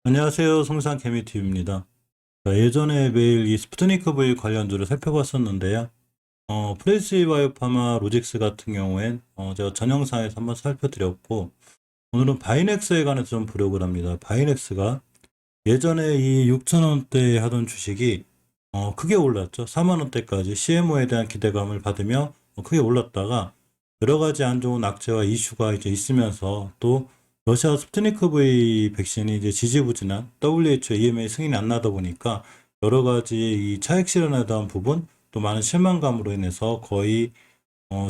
안녕하세요. 성상개미TV입니다. 예전에 매일 이 스푸트니크 V 관련주를 살펴봤었는데요. 프레시 바이오파마 로직스 같은 경우엔 제가 전 영상에서 한번 살펴드렸고, 오늘은 바이넥스에 관해서 좀 보려고 합니다. 바이넥스가 예전에 이 6,000원대에 하던 주식이 크게 올랐죠. 4만원대까지 CMO에 대한 기대감을 받으며 크게 올랐다가 여러 가지 안 좋은 악재와 이슈가 이제 있으면서 또 러시아 스푸트니크 V 백신이 이제 지지부진한 WHO EMA 승인이 안 나다 보니까 여러 가지 이 차익 실현에 대한 부분 또 많은 실망감으로 인해서 거의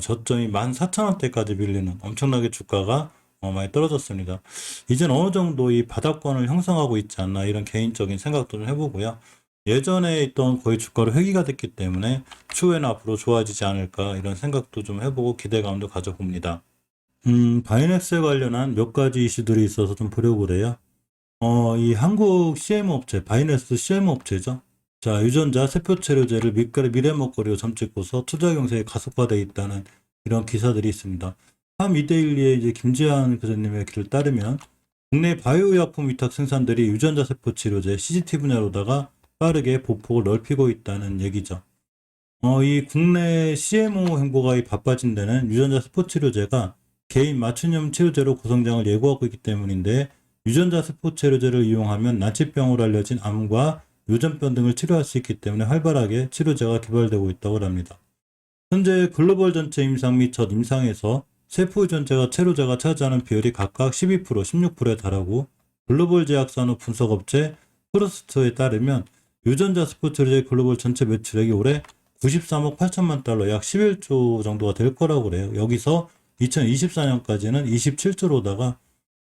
저점이 14,000원대까지 밀리는 엄청나게 주가가 많이 떨어졌습니다. 이젠 어느 정도 이 바닥권을 형성하고 있지 않나 이런 개인적인 생각도 좀 해보고요. 예전에 있던 거의 주가로 회귀가 됐기 때문에 추후에는 앞으로 좋아지지 않을까 이런 생각도 좀 해보고 기대감도 가져봅니다. 바이넥스에 관련한 몇 가지 이슈들이 있어서 좀 보려고 그래요. 이 한국 CM 업체, 바이넥스 CM 업체죠. 자, 유전자 세포체류제를 밀가루 미래 먹거리로 점찍고서 투자 경쟁이 가속화되어 있다는 이런 기사들이 있습니다. 한 미데일리의 이제 김지한 교수님의 글을 따르면 국내 바이오의약품 위탁 생산들이 유전자 세포 치료제 CGT 분야로다가 빠르게 보폭을 넓히고 있다는 얘기죠. 이 국내 CMO 행보가 바빠진 데는 유전자 세포 치료제가 개인 맞춤형 치료제로 고성장을 예고하고 있기 때문인데, 유전자 세포 치료제를 이용하면 난치병으로 알려진 암과 유전병 등을 치료할 수 있기 때문에 활발하게 치료제가 개발되고 있다고 합니다. 현재 글로벌 전체 임상 및 첫 임상에서 세포 유전자가 치료제가 차지하는 비율이 각각 12%, 16%에 달하고, 글로벌 제약산업 분석업체 프로스트에 따르면 유전자 세포 치료제 글로벌 전체 매출액이 올해 93억 8천만 달러, 약 11조 정도가 될 거라고 그래요. 여기서 2024년까지는 27조로다가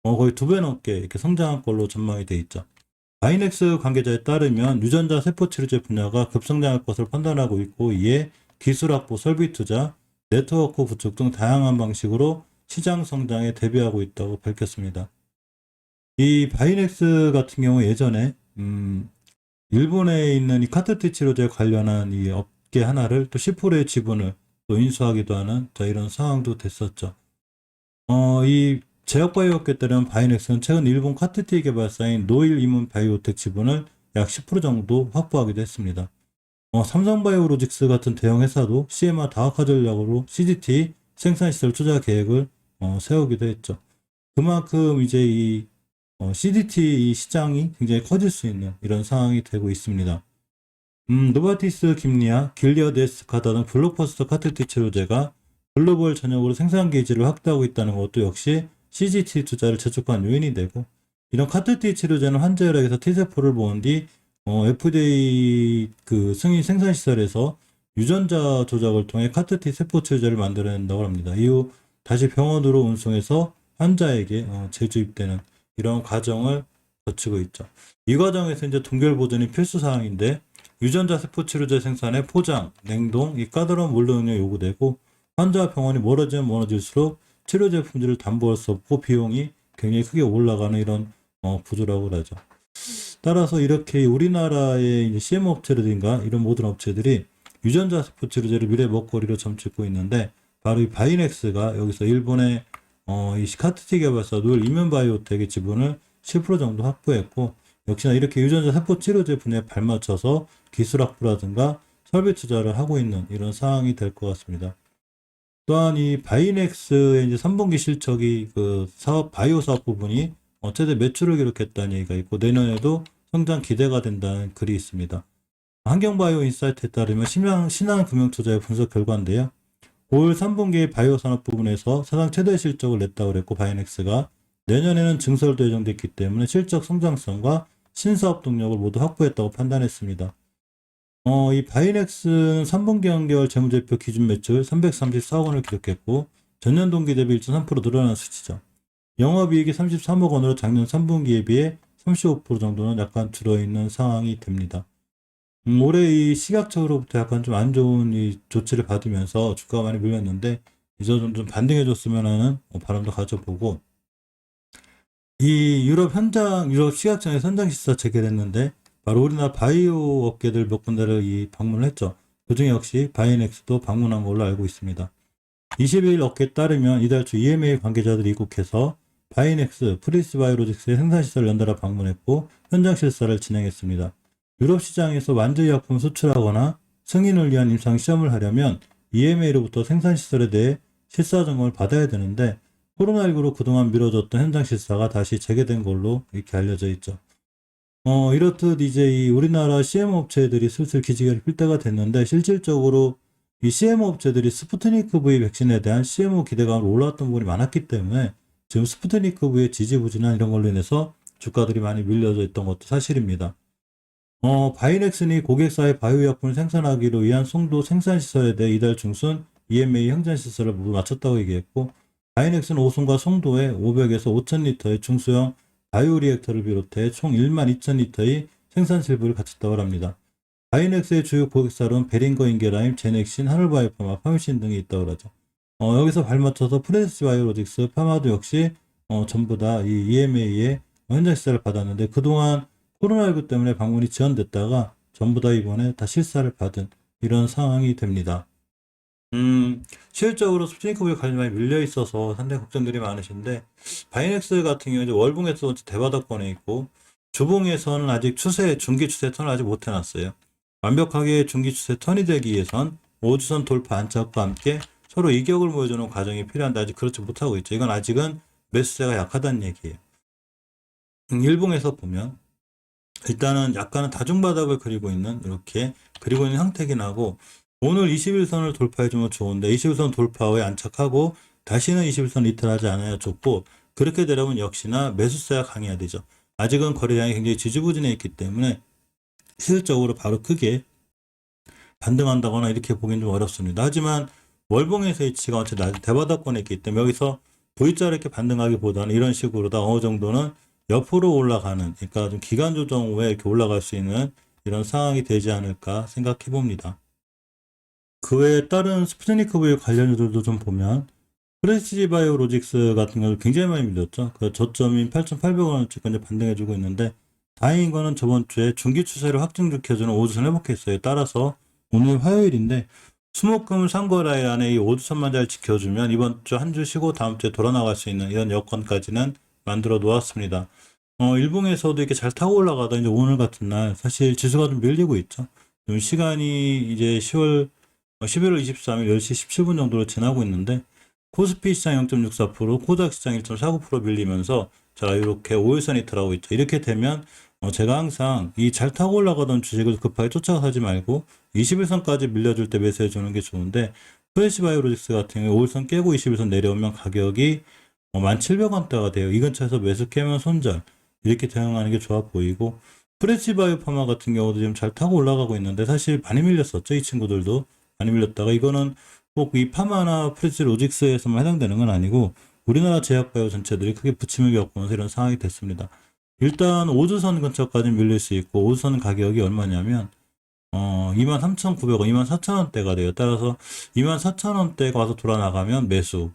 거의 2배 넘게 이렇게 성장할 걸로 전망이 돼 있죠. 바이넥스 관계자에 따르면 유전자 세포 치료제 분야가 급성장할 것을 판단하고 있고, 이에 기술 확보, 설비 투자, 네트워크 구축 등 다양한 방식으로 시장 성장에 대비하고 있다고 밝혔습니다. 이 바이넥스 같은 경우 예전에 일본에 있는 이 카트티 치료제 관련한 이 업계 하나를 또 10%의 지분을 또 인수하기도 하는 이런 상황도 됐었죠. 이 제약바이오업계에 따르면 바이넥스는 최근 일본 카트티 개발사인 노일 이문 바이오텍 지분을 약 10% 정도 확보하기도 했습니다. 삼성바이오로직스 같은 대형 회사도 CMR 다각화 전략으로 CGT 생산시설 투자 계획을 세우기도 했죠. 그만큼 이제 이 CGT 시장이 굉장히 커질 수 있는 이런 상황이 되고 있습니다. 노바티스 김리아, 길리어드 에스카다 등 블록버스터 카트티 치료제가 글로벌 전역으로 생산 기지를 확대하고 있다는 것도 역시 CGT 투자를 재촉한 요인이 되고, 이런 카트티 치료제는 환자혈액에서 T세포를 모은 뒤 FDA 그 승인 생산 시설에서 유전자 조작을 통해 카트티 세포 치료제를 만들어낸다고 합니다. 이후 다시 병원으로 운송해서 환자에게 재주입되는 이런 과정을 거치고 있죠. 이 과정에서 이제 동결 보존이 필수 사항인데, 유전자 세포 치료제 생산에 포장, 냉동, 이 까다로운 물류능력이 요구되고, 환자와 병원이 멀어지면 멀어질수록 치료제 품질을 담보할 수 없고 비용이 굉장히 크게 올라가는 이런 구조라고 하죠. 따라서 이렇게 우리나라의 이제 CM 업체라든가 이런 모든 업체들이 유전자 세포 치료제를 미래 먹거리로 점찍고 있는데, 바로 이 바이넥스가 여기서 일본의 이 카트티 개발사 노일 이문바이오텍의 지분을 10% 정도 확보했고, 역시나 이렇게 유전자 세포 치료제 분야에 발맞춰서 기술 확보라든가 설비 투자를 하고 있는 이런 상황이 될 것 같습니다. 또한 이 바이넥스의 이제 3분기 실적이 그 사업, 바이오 사업 부분이 최대 매출을 기록했다는 얘기가 있고, 내년에도 성장 기대가 된다는 글이 있습니다. 환경바이오 인사이트에 따르면 신한금융투자의 분석 결과인데요. 올 3분기 바이오 산업 부분에서 사상 최대 실적을 냈다고 그랬고, 바이넥스가 내년에는 증설도 예정됐기 때문에 실적 성장성과 신사업 동력을 모두 확보했다고 판단했습니다. 이 바이넥스는 3분기 연결 재무제표 기준 매출 334억 원을 기록했고, 전년 동기 대비 1.3% 늘어난 수치죠. 영업이익이 33억 원으로 작년 3분기에 비해 35% 정도는 약간 줄어있는 상황이 됩니다. 올해 이 시각적으로부터 약간 좀 안 좋은 이 조치를 받으면서 주가가 많이 밀렸는데, 이제 좀 반등해줬으면 하는 바람도 가져보고, 이 유럽 시각장에서 현장 시사 재개됐는데, 바로 우리나라 바이오 업계들 몇 군데를 방문을 했죠. 그중에 역시 바이넥스도 방문한 걸로 알고 있습니다. 22일 업계에 따르면 이달 초 EMA 관계자들이 입국해서 바이넥스, 프리스바이오로직스의 생산시설을 연달아 방문했고 현장 실사를 진행했습니다. 유럽 시장에서 만주의약품을 수출하거나 승인을 위한 임상 시험을 하려면 EMA로부터 생산시설에 대해 실사 점검을 받아야 되는데 코로나19로 그동안 미뤄졌던 현장 실사가 다시 재개된 걸로 이렇게 알려져 있죠. 이렇듯 이제 이 우리나라 CMO 업체들이 슬슬 기지개를 필 때가 됐는데 실질적으로 이 CMO 업체들이 스푸트니크 V 백신에 대한 CMO 기대감으로 올라왔던 부분이 많았기 때문에 지금 스푸트니크 V의 지지부진한 이런 걸로 인해서 주가들이 많이 밀려져 있던 것도 사실입니다. 바이넥슨이 고객사의 바이오약품을 생산하기로 위한 송도 생산시설에 대해 이달 중순 EMA 형전시설을 모두 마쳤다고 얘기했고 바이넥슨 오송과 송도에 500에서 5000리터의 중소형 바이오리액터를 비롯해 총 12,000리터의 생산 실부를 갖췄다고 합니다. 바이넥스의 주요 고객사로는 베링거 인게라임, 제넥신, 하늘바이오파마, 파미신 등이 있다고 하죠. 여기서 발맞춰서 프레스바이오로직스, 파마도 역시 전부 다 이 EMA의 현장 시사를 받았는데 그동안 코로나19 때문에 방문이 지연됐다가 전부 다 이번에 다 실사를 받은 이런 상황이 됩니다. 실질적으로 스푸트니크 V 관련이 많이 밀려 있어서 상당히 걱정들이 많으신데 바이넥스 같은 경우는 월봉에서 대바닥권에 있고 주봉에서는 아직 중기 추세 턴을 아직 못 해놨어요. 완벽하게 중기 추세 턴이 되기 위해선 5주선 돌파 안착과 함께 서로 이격을 보여주는 과정이 필요한데 아직 그렇지 못하고 있죠. 이건 아직은 매수세가 약하다는 얘기예요. 일봉에서 보면 일단은 약간은 다중바닥을 그리고 있는 형태긴 하고 오늘 21선을 돌파해주면 좋은데 21선 돌파 후에 안착하고 다시는 21선 리틀하지 않아야 좋고 그렇게 되려면 역시나 매수세가 강해야 되죠. 아직은 거래량이 굉장히 지지부진해 있기 때문에 실질적으로 바로 크게 반등한다거나 이렇게 보기는 좀 어렵습니다. 하지만 월봉에서의 위치가 어쨌든 대바닥권에 있기 때문에 여기서 V자로 이렇게 반등하기보다는 이런 식으로 다 어느 정도는 옆으로 올라가는, 그러니까 좀 기간 조정 후에 이렇게 올라갈 수 있는 이런 상황이 되지 않을까 생각해 봅니다. 그 외에 다른 스푸트니크 V 관련주들도 좀 보면 프레시지 바이오로직스 같은 경우 굉장히 많이 밀렸죠. 그 저점인 8,800원까지 반등해주고 있는데 다행인 거는 저번 주에 중기 추세를 확증시켜주는 5주선 회복했어요. 따라서 오늘 화요일인데 수목금 상거래일 안에 이 5주선만 잘 지켜주면 이번 주 한 주 쉬고 다음 주에 돌아나갈 수 있는 이런 여건까지는 만들어 놓았습니다. 일봉에서도 이렇게 잘 타고 올라가다 이제 오늘 같은 날 사실 지수가 좀 밀리고 있죠. 지금 시간이 이제 11월 23일 10시 17분 정도로 지나고 있는데 코스피 시장 0.64%, 코닥 시장 1.49% 밀리면서 자 이렇게 5일선이 들어가고 있죠. 이렇게 되면 제가 항상 이 잘 타고 올라가던 주식을 급하게 쫓아가지 말고 21선까지 밀려줄 때 매수해 주는 게 좋은데 프레시바이오로직스 같은 경우에 5일선 깨고 21선 내려오면 가격이 1,700원대가 돼요. 이 근처에서 매수 깨면 손절 이렇게 대응하는 게 좋아 보이고 프레시바이오파마 같은 경우도 지금 잘 타고 올라가고 있는데 사실 많이 밀렸었죠. 이 친구들도 많이 밀렸다가 이거는 꼭 이 파마나 프레시로직스에서만 해당되는 건 아니고 우리나라 제약바이오 전체들이 크게 부침을 겪으면서 이런 상황이 됐습니다. 일단 5주선 근처까지 밀릴 수 있고 5주선 가격이 얼마냐면 23,900원, 24,000원대가 돼요. 따라서 24,000원대가 와서 돌아나가면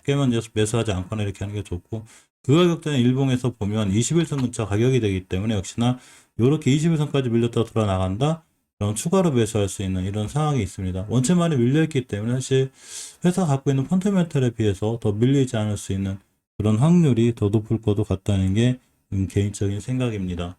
깨면 매수하지 않거나 이렇게 하는 게 좋고 그 가격대는 일봉에서 보면 21선 근처 가격이 되기 때문에 역시나 이렇게 21선까지 밀렸다 돌아나간다? 그럼 추가로 매수할 수 있는 이런 상황이 있습니다. 원체 많이 밀려있기 때문에 사실 회사 갖고 있는 펀더멘털에 비해서 더 밀리지 않을 수 있는 그런 확률이 더 높을 것도 같다는 게 개인적인 생각입니다.